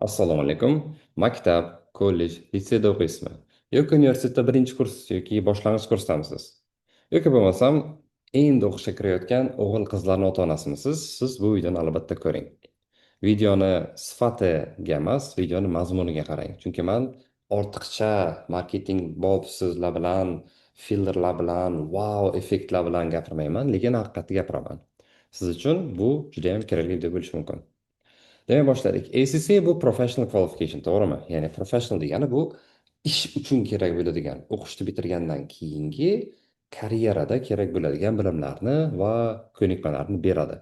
Assalomu alaykum. Maktab, kollej, litseyda o'qiysizmi? Yoki universitetda birinchi kurs yoki boshlang'ich kursdamisiz? Yoki bo'lmasam, endi o'qishga kirayotgan o'g'il-qizlarning ota-onasimisiz? Siz bu videoni albatta ko'ring. Videoni sifatiga emas, videoni mazmuniga qarang. Chunki men ortiqcha marketing bob so'zlar bilan, filtrlar bilan, wow effektlar bilan gapirmayman, lekin haqiqatni gapiraman. Siz uchun bu juda ham kerakli deb bo'lishi mumkin. Demek başladık. ACC bu professional qualification, to'g'rimi? Ya'ni professional degani bu ish uchun kerak bo'ladigan, o'qishni bitirgandan keyingi karyerada kerak bo'ladigan bilimlarni va ko'nikmalarni beradi.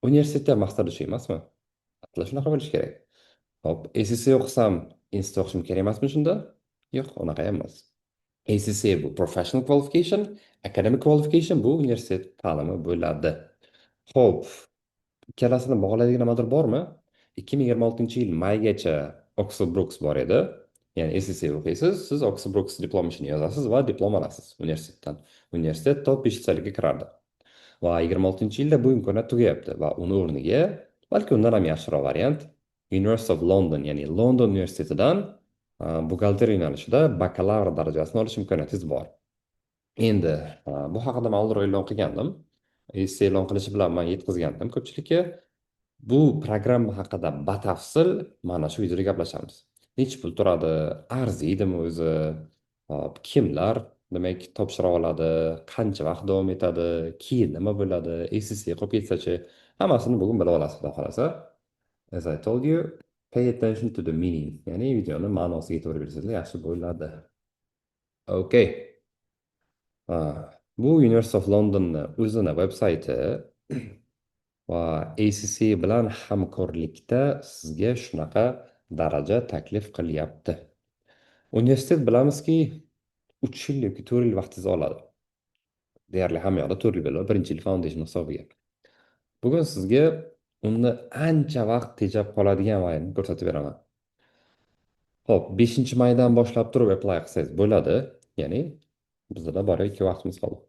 Universitetda maqsadi shu emasmi? Asli shunaqa bo'lishi kerak. Hop, ACC o'qisam, institutga o'qishim kerak emasmi shunda? Yo'q, unaqa ham emas. ACC bu professional qualification, academic qualification bu universitet ta'limi bo'ladi. Xo'p, ikkalasini bog'laydigan nimadir bormi? 2026 yil maygacha Oxford Brooks bor edi. Ya'ni SSC o'qiysiz, siz Oxford Brooks diplom ishini yozasiz va diplom olasiz universitetdan. Universitet top 5 kirardi. Va 26-yilda bu imkoniyat tugayapti va uni o'rniga, balki undan ham yaxshiroq variant, University of London, ya'ni London universitetidan buxgalteriya yo'nalishida bakalavr darajasini olish imkoniyatingiz bor. Endi bu haqida men oldinroq e'lon qilgandim. E'lon qilishi bilan men yetkazgandim ko'pchilikka. Bu programma haqida batafsil mana shu videoda gaplashamiz. Necha pul turadi, arziydimi o'zi, hop, kimlar demak topshira oladi, qancha vaqt davom etadi, keyin nima bo'ladi, ACC qolib ketsachi, hammasini bugun bilib olasiz xudo xohlasa. As I told you, pay attention to the meaning. Ya'ni videoni ma'nosiga e'tibor bersanglar yaxshi bo'ladi. Okay. Bu University of Londonni o'zini veb-sayti va ACC bilan hamkorlikda sizga shunaqa daraja taklif qilyapti. Universitet bilamizki 3 yil yoki 4 yil vaqtingizni oladi. Deyarli hamma yoqda 4 yil bo'ladi, birinchi yil foundation hisobiga. Bugun sizga uni ancha vaqt tejab qoladigan variantni ko'rsatib beraman. Xo'p, 5-maydan boshlab turib apply qilsangiz bo'ladi. Ya'ni bizda bor 2 vaqtimiz qoldi.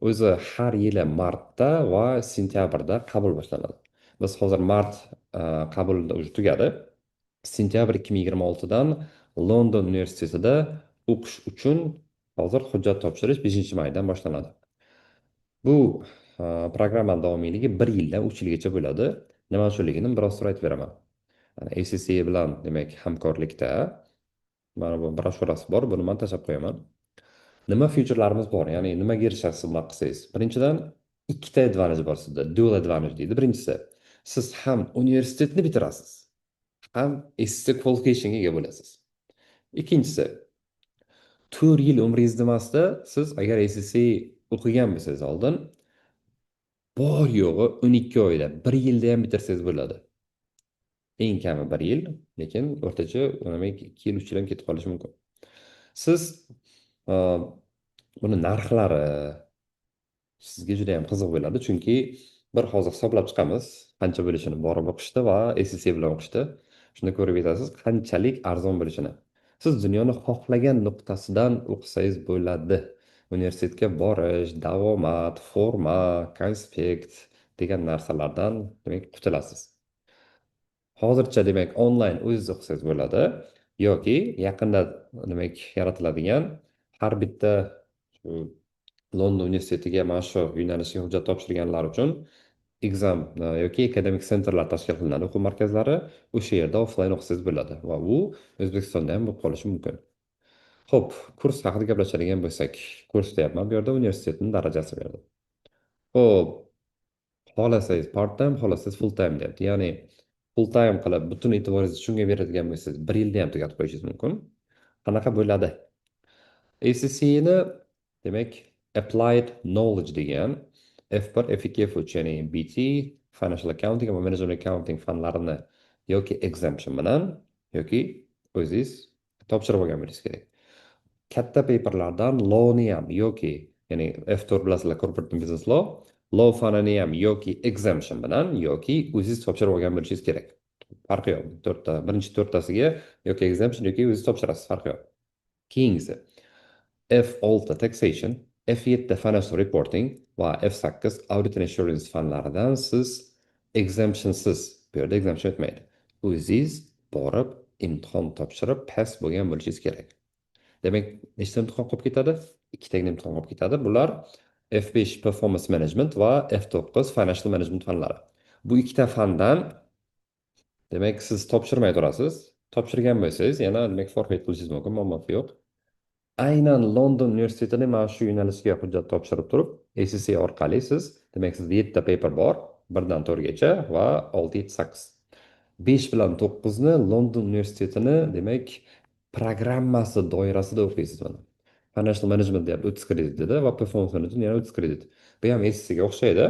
O'zi har yili martda va sentyabrda qabul boshlanadi. Biz hozir mart qabulda уже tugadi. Sentyabr 2026dan London universitetida o'qish uchun hozir hujjat topshirish 5-maydan boshlanadi. Bu programma davomiyligi 1 yildan 3 yilgacha bo'ladi. Nima uchunligini biroz aytib beraman. ACC bilan demak hamkorlikda mana bu broshurasi bor, buni men tashlab qo'yaman. Nima featurelarimiz bor? Ya'ni nimaga erishasiz bunaqa qilsangiz? Birinchidan, ikkita advantage bor sizda. Dual advantage deydi. Birinchisi, siz ham universitetni bitirasiz, ham SC qualificationga ega bo'lasiz. Ikkinchisi, 4 yil umringizni emasda, siz agar SSC o'qigan bo'lsangiz oldin, bor yo'g'i 12 oyda, 1 yilda ham bitirsangiz bo'ladi. Eng kami 1 yil, lekin o'rtacha 2 yil, 3 yil ham ketib qolishi mumkin. Siz buni narxlari sizga juda ham qiziq bo'ladi, chunki bir hozir hisoblab chiqamiz qancha bo'lishini borib o'qishda va SSC bilan o'qishda. Shunda ko'rib yetasiz qanchalik arzon bo'lishini. Siz dunyoni xohlagan nuqtasidan o'qisangiz bo'ladi. Universitetga borish, davomat, forma, konspekt degan narsalardan demak qutulasiz. Hozircha demak onlayn o'zingiz o'qisangiz bo'ladi yoki yaqinda demak yaratiladigan har bitta London universitetiga mana shu yo'nalishga hujjat topshirganlar uchun exam yoki akademik sentrlar tashkil qilinadi, o'quv markazlari. O'sha yerda offlayn o'qisangiz bo'ladi va u O'zbekistonda ham bo'lib qolishi mumkin. Xo'p, kurs haqida gaplashadigan bo'lsak, kurs deyapman, bu yerda universitetning darajasi berdi. Xo'p, xohlasangiz part time, xohlasangiz full time deyapti. Ya'ni full time qilib butun e'tiboringizni shunga beradigan bo'lsangiz, 1 yilda ham tugatib qo'yishingiz mumkin. Qanaqa bo'ladi? ACC'ni demak Applied Knowledge degan F1, F2, F3, ya'ni BT, Financial Accounting va Management Accounting fanlarini yoki exemption bilan yoki o'zingiz topshirib olgan bo'lishingiz kerak. Katta paperlardan law'ni ham yoki ya'ni F4 bilasizlar, Corporate Business Law, law fanini ham yoki exemption bilan yoki o'zingiz topshirib olgan bo'lishingiz kerak. Farqi yo'q. Birinchi to'rttasiga yoki exemption yoki o'zingiz topshirasiz, farqi yo'q. Keyingisi F6 Taxation, F7 Financial Reporting va F8 Audit and Assurance fanlaridan siz exemptionsiz, bu yerda exemption o'tmaydi. O'zingiz borib imtihon topshirib past bo'lgan bo'lishingiz kerak. Demak, nechta imtihon qolib ketadi? Ikkitagina imtihon qolib ketadi. Bular F5 Performance Management va F9 Financial Management fanlari. Bu ikkita fandan demak siz topshirmay turasiz. Topshirgan bo'lsangiz, yana demak forfeit qilishingiz mumkin, muammo yo'q. Aynan London universitetining mana shu yo'nalishga hujjat topshirib turib, ACC orqali siz, demak sizda 7 ta paper bor, 1 dan 4 gacha va 6, 7, 8. 5 bilan 9 ni London universitetini demak programmasi doirasida o'qiysiz mana. Financial management deyapti 30 kredit dedi va performance management yana 30 kredit. Bu ham ACC ga o'xshaydi.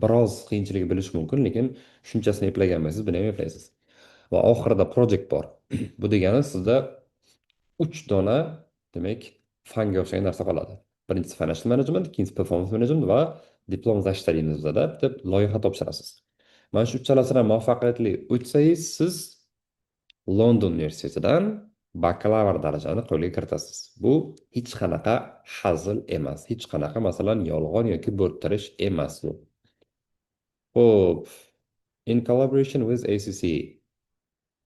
Biroz qiyinchiligi bo'lishi mumkin, lekin shunchasini eplagan bo'lsangiz, buni ham eplaysiz. Va oxirida project bor. Bu degani sizda 3 dona demak fanga o'xshagan narsa qoladi. Birinchisi financial management, ikkinchisi performance management va diplom защита deymiz bizda deb loyiha topshirasiz. Mana shu uchalasidan muvaffaqiyatli o'tsangiz, siz London universitetidan bakalavr darajani qo'lga kiritasiz. Bu hech qanaqa hazil emas, hech qanaqa masalan yolg'on yoki bo'rttirish emas bu. Xo'p, in collaboration with ACC.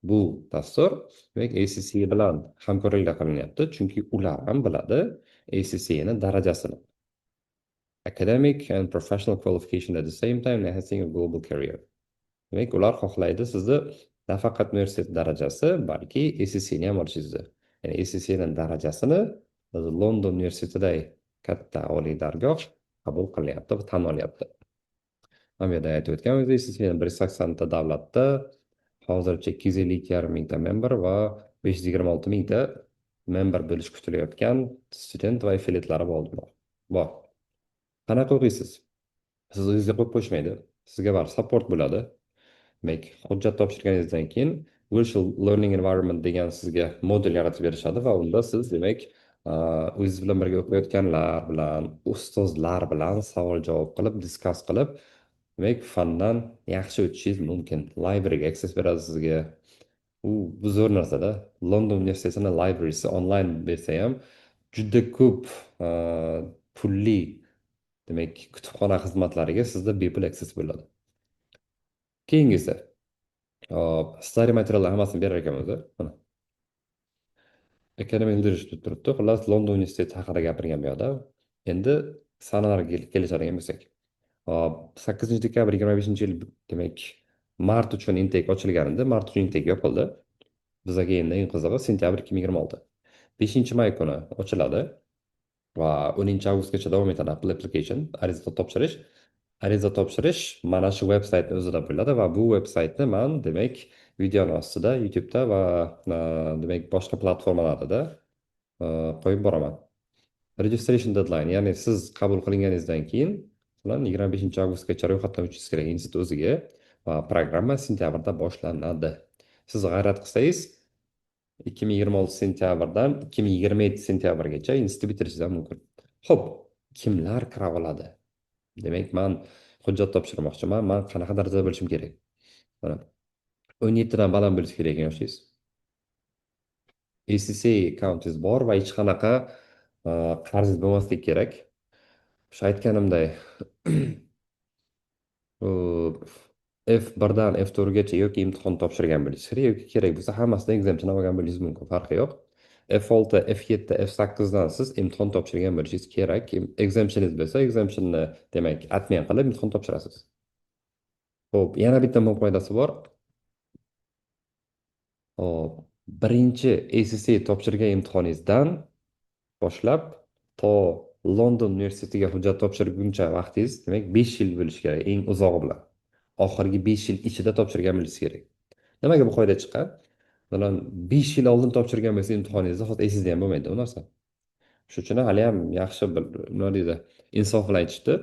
Bu dastur demak ACC bilan hamkorlikda qilinyapti, chunki ular ham biladi ACC ni darajasini. Academic and professional qualification at the same time enhancing a global career. Demak, ular xohlaydi sizni nafaqat universitet darajasi, balki ACC ni ham olishingizni. Ya'ni ACC ni darajasini London universitetida katta oliy dargoh qabul qilyapti va tan olyapti. Mana bu yerda aytib o'tganimiz ACC ni 180 ta davlatda hozircha 250 mingta member va 526 mingta member bo'lish kutilayotgan student va affiliatlari bor. Qanaqa o'qiysiz? Siz o'zingizga qo'yib qo'yishmaydi. Sizga bar support bo'ladi. Demak, hujjat topshirganingizdan keyin Virtual Learning Environment degan sizga modul yaratib berishadi va unda siz demak o'zingiz bilan birga o'qiyotganlar bilan, ustozlar bilan savol-javob qilib, discuss qilib, demak, fandan yaxshi o'tishingiz mumkin. Libraryga access beradi sizga. Bu zo'r narsada. London universitetini librarysi onlayn bersa ham juda ko'p pulli demak kutubxona xizmatlariga sizda bepul access bo'ladi. Keyingisi study materiallar hammasini berar ekanmiz. Mana. Academic leadership deb turibdi. Xullas London universiteti haqida gapirgan bu yoqda. Endi sanalarga kelishadigan bo'lsak. 8 dekabr 25-yil demak mart uchun intake ochilganida, mart uchun intake yopildi. Bizga endi eng qizig'i sentyabr 2026. 5-may kuni ochiladi va 10-avgustgacha davom etadi application, ariza topshirish. Ariza topshirish mana shu veb-saytning o'zida bo'ladi va bu veb-saytni men demak videoni ostida YouTube'da va demak boshqa platformalarda qo'yib boraman. Registration deadline, ya'ni siz qabul qilinganingizdan keyin 25-avgustgacha ro'yxatdan o'tishingiz kerak institut o'ziga va programma sentyabrda boshlanadi. Siz g'ayrat qilsangiz 2026 sentyabrdan 2027 sentyabrgacha institut bitirishingiz mumkin. Xo'p, kimlar kira oladi? Demak, men hujjat topshirmoqchiman. Men qanaqa darajada bo'lishim kerak? Mana 17 dan baland bo'lishi kerak ekan yoshingiz. ACC accountingiz bor va hech qanaqa qarzingiz bo'lmasligi kerak. O'sha aytganimday F1 dan F4 gacha yoki imtihon topshirgan bo'lishingiz kerak yoki kerak bo'lsa hammasidan exemption olgan bo'lishingiz mumkin, farqi yo'q. F6, F7, F8 dan siz imtihon topshirgan bo'lishingiz kerak. Exemptioningiz bo'lsa, exemptionni demak admin qilib imtihon topshirasiz. Xo'p, yana bitta foydasi bor. Hop, birinchi ACC topshirgan imtihoningizdan boshlab to London universitetiga hujjat topshirguncha vaqtingiz demak 5 yil bo'lishi kerak, eng uzog'i bilan. Oxirgi 5 yil ichida topshirgan bo'lishingiz kerak. Nimaga bu qoida chiqqan? Masalan, 5 yil oldin topshirgan bo'lsa imtihoningizni hozir esingizda ham bo'lmaydi bu narsa. Shuning uchun hali ham yaxshi bir nima deydi, insof bilan aytishdi.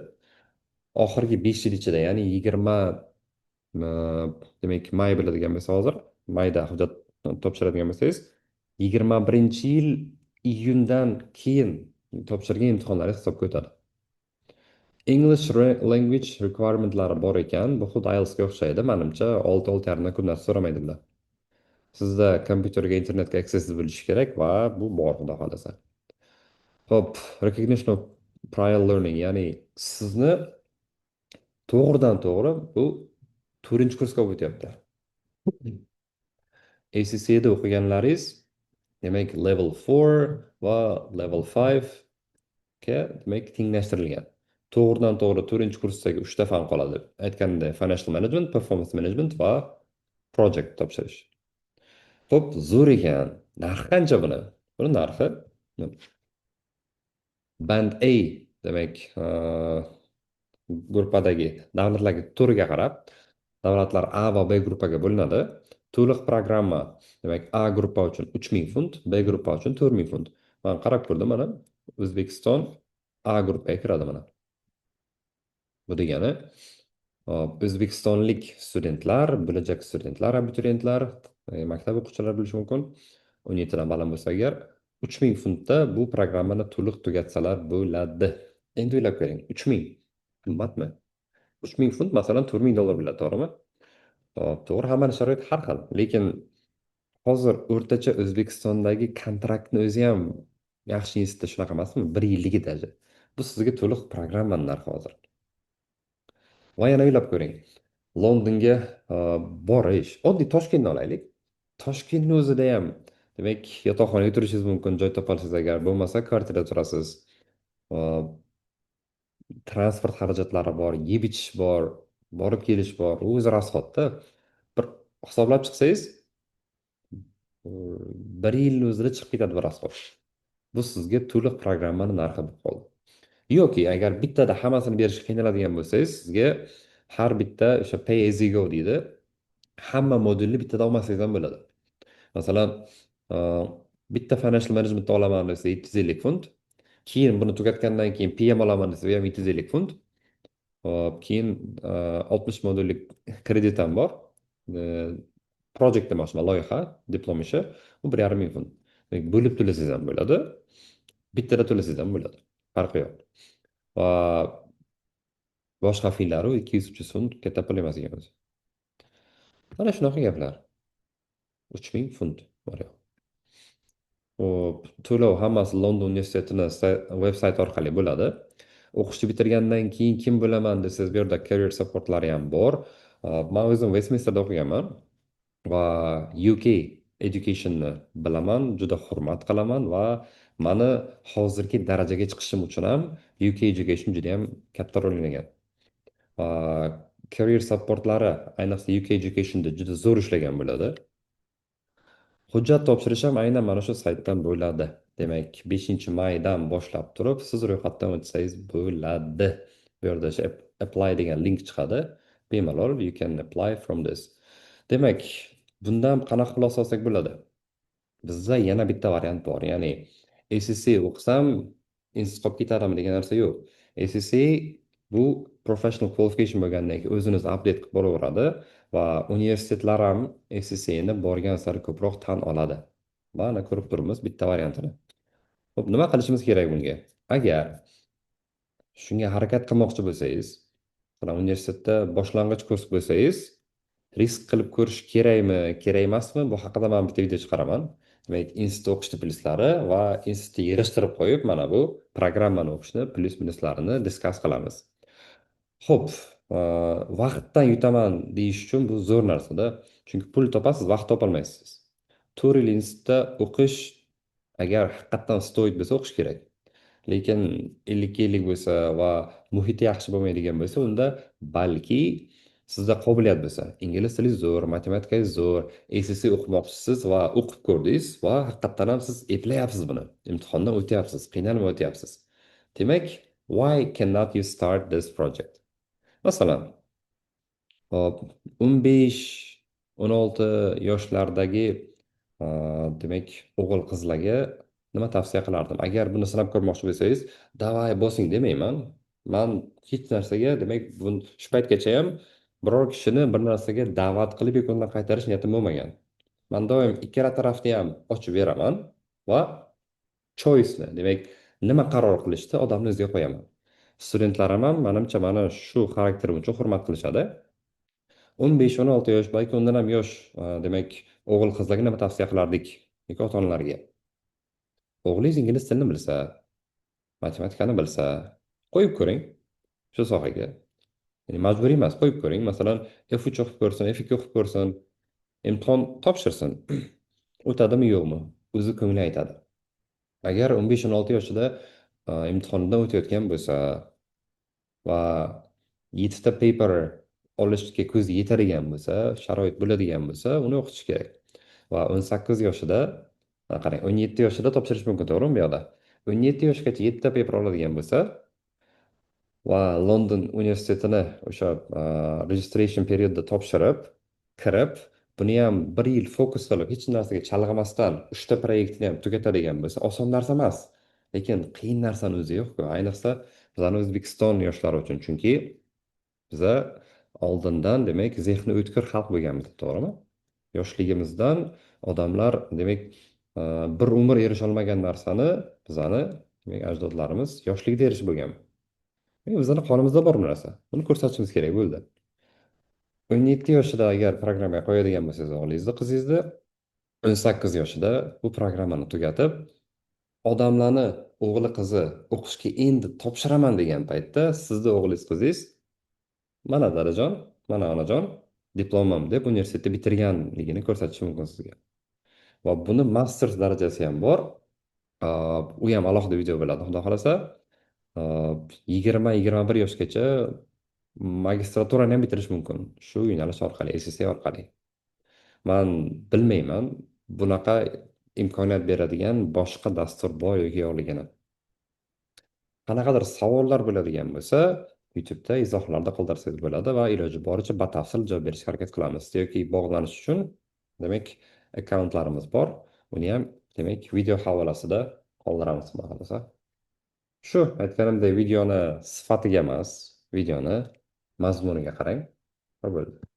Oxirgi 5 yil ichida, ya'ni 20 demak may bo'ladigan bo'lsa hozir, mayda hujjat topshiradigan bo'lsangiz, 21-yil iyundan keyin topshirgan imtihonlaringiz hisobga o'tadi. English language requirementlari bor ekan, bu xuddi IELTS ga o'xshaydi. Menimcha 6-6,5 kun narsa so'ramaydi bular. Sizda kompyuterga, internetga access bo'lishi kerak va bu bor xudo xolasa. Hop, recognition of prior learning, ya'ni sizni to'g'ridan to'g'ri bu 4-kursga o'tyapti. ACC'da o'qiganlaringiz, demak, level 4 va level 5 ga demak tenglashtirilgan. To'g'ridan to'g'ri 4-kursdagi 3 ta fan qoladi. Aytganimdek, financial management, performance management va project topshirish. Xo'p, zo'r ekan. Narxi qancha buni? Buni narxi band A, demak, gruppadagi davlatlarga turiga qarab, davlatlar A va B gruppaga bo'linadi. To'liq programma, demak, A gruppa uchun 3.000 funt, B gruppa uchun 4.000 funt. Men qarab ko'rdim, mana O'zbekiston A gruppaga kiradi mana. Bu degani, o'zbekistonlik studentlar, bo'lajak studentlar, abituriyentlar, maktab o'quvchilari bo'lishi mumkin. 17 dan baland bo'lsa agar 3.000 funtda bu programmani to'liq tugatsalar bo'ladi. Endi o'ylab ko'ring, 3.000 qimmatmi? 3.000 funt masalan $4.000 bo'ladi, to'g'rimi? To'g'ri, hammani sharoiti har xil, lekin hozir o'rtacha O'zbekistondagi kontraktni o'zi ham yaxshi institutda shunaqa emasmi? 1 yilligi даже. Bu sizga to'liq programmani narxi hozir. Va yana o'ylab ko'ring. Londonga borish, oddiy Toshkentni olaylik. Toshkentni o'zida ham demak, yotoqxonaga turishingiz mumkin, joy topa olsangiz agar, bo'lmasa kvartirada turasiz. Uh, Transport xarajatlari bor, yeb ichish bor, borib kelish bor. U o'zi rasxodda. Bir hisoblab chiqsangiz, 1 yilni o'zida chiqib ketadi bir rasxod. Bu sizga to'liq programmani narxi bo'lib qoldi. Yoki agar bittada hammasini berishga qiynaladigan bo'lsangiz, sizga har bitta o'sha pay as you go deydi. Hamma modulni bittada olmasangiz ham bo'ladi. Masalan, e, bitta financial managementni olaman desa 750 funt. Keyin buni tugatgandan keyin PM olaman desa ham 750 funt. Hop, keyin 60 modullik kreditim bor. E, Project demoqchiman, loyiha, diplom ishi. U 1.5 ming funt. Bo'lib to'lasangiz ham bo'ladi. Bittada to'lasangiz ham bo'ladi. Farqi yo'q. Va boshqa fillari 200-300 funt katta pul emas ekan o'zi. Mana shunaqa gaplar. 3.000 funt bor yo'q. Hop, to'lov hammasi London universitetini veb-sayti orqali bo'ladi. O'qishni bitirgandan keyin kim bo'laman desangiz, bu yerda career supportlari ham bor. Men o'zim Westminsterda o'qiganman va UK educationni bilaman, juda hurmat qilaman va mani hozirgi darajaga chiqishim uchun ham UK education juda ham katta rol o'ynagan. Career supportlari ayniqsa UK educationda juda zo'r ishlagan bo'ladi. Hujjat topshirish ham aynan mana shu saytdan bo'ladi. Demak, 5-maydan boshlab turib siz ro'yxatdan o'tsangiz bo'ladi. Bu yerda o'sha apply degan link chiqadi. Bemalol you can apply from this. Demak, bundan qanaqa xulosa olsak bo'ladi? Bizda yana bitta variant bor. Ya'ni ACC o'qisam institut qolib ketadimi degan narsa yo'q. ACC bu professional qualification bo'lgandan keyin o'zini update qilib boraveradi va universitetlar ham ACCni borgan sari ko'proq tan oladi. Mana ko'rib turibmiz bitta variantini. Xo'p, nima qilishimiz kerak bunga? Agar shunga harakat qilmoqchi bo'lsangiz, masalan, universitetda boshlang'ich kurs bo'lsangiz, risk qilib ko'rish kerakmi, kerak emasmi? Bu haqida men bitta video chiqaraman. Demak, institut o'qishni plyuslari va institutni yig'ishtirib qo'yib, mana bu programmani o'qishni plyus-minuslarini discuss qilamiz. Xo'p, vaqtdan yutaman deyish uchun bu zo'r narsada. Chunki pul topasiz, vaqt topolmaysiz. 4 yil institutda o'qish agar haqiqatdan stoid bo'lsa o'qish kerak. Lekin 50 bo'lsa va muhiti yaxshi bo'lmaydigan bo'lsa, unda balki sizda qobiliyat bo'lsa, ingliz tili zo'r, matematika zo'r, ACC o'qimoqchisiz va o'qib ko'rdingiz va haqiqatdan ham siz eplayapsiz buni. Imtihondan o'tyapsiz, qiynalmay o'tyapsiz. Demak, why cannot you start this project? Masalan, hop, 15-16 yoshlardagi demak, o'g'il qizlarga nima tavsiya qilardim? Agar buni sinab ko'rmoqchi bo'lsangiz, davay bosing demayman. Men hech narsaga, demak, shu paytgacha ham biror kishini bir narsaga da'vat qilib yakundan qaytarish niyatim bo'lmagan. Men doim ikkala tarafni ham ochib beraman va choice'ni, demak, nima qaror qilishni odamni o'ziga qo'yaman. Studentlarim ham menimcha mana shu xarakterim uchun hurmat qilishadi. 15-16 yosh, balki undan ham yosh, demak, o'g'il qizlarga nima tavsiya qilardik yoki ota-onalarga? O'g'lingiz ingliz tilini bilsa, matematikani bilsa, qo'yib ko'ring shu sohaga. Ya'ni majburiy emas, qo'yib ko'ring. Masalan, F3 o'qib ko'rsin, F2 o'qib ko'rsin. imtihon topshirsin. O'tadimi yo'qmi? O'zi ko'ngli aytadi. Agar 15-16 yoshida imtihondan o'tayotgan bo'lsa va 7 ta paper olishga ko'zi yetadigan bo'lsa, sharoit bo'ladigan bo'lsa, uni o'qitish kerak. Va 18 yoshida, qarang, 17 yoshida topshirish mumkin, to'g'rimi bu yoqda? 17 yoshgacha 7 ta paper oladigan bo'lsa va London universitetini o'sha registration periodda topshirib, kirib, buni ham bir yil fokus qilib, hech narsaga chalg'imasdan 3 ta proyektni ham tugatadigan bo'lsa, oson narsa emas. Lekin qiyin narsani o'zi yo'q-ku, ayniqsa bizani O'zbekiston yoshlari uchun, chunki biza oldindan demak zehni o'tkir xalq bo'lganmiz, to'g'rimi? Yoshligimizdan odamlar demak bir umr erisha olmagan narsani bizani demak ajdodlarimiz yoshligida erishib bo'lgan. Bizani qonimizda bor bu narsa. Buni ko'rsatishimiz kerak bo'ldi. 17 yoshida agar programmaga qo'yadigan bo'lsangiz o'g'lingizni, qizingizni, 18 yoshida bu programmani tugatib, odamlarni o'g'li qizi o'qishga endi topshiraman degan paytda sizni o'g'lingiz qizingiz mana dadajon, mana onajon, diplomim deb universitetni bitirganligini ko'rsatishi mumkin sizga. Va buni masters darajasi ham bor. U ham alohida video bo'ladi, xudo xohlasa. 20-21 yoshgacha magistraturani ham bitirish mumkin shu yo'nalish orqali, SSC orqali. Man bilmayman bunaqa imkoniyat beradigan boshqa dastur bor yoki yo'qligini. Qanaqadir savollar bo'ladigan bo'lsa, YouTube'da izohlarda qoldirsangiz bo'ladi va iloji boricha batafsil javob berishga harakat qilamiz. Yoki bog'lanish uchun demak akkauntlarimiz bor. Uni ham demak video havolasida qoldiramiz, xudo xohlasa. Shu aytganimdek videoni sifatiga emas, videoni mazmuniga qarang. Va bo'ldi.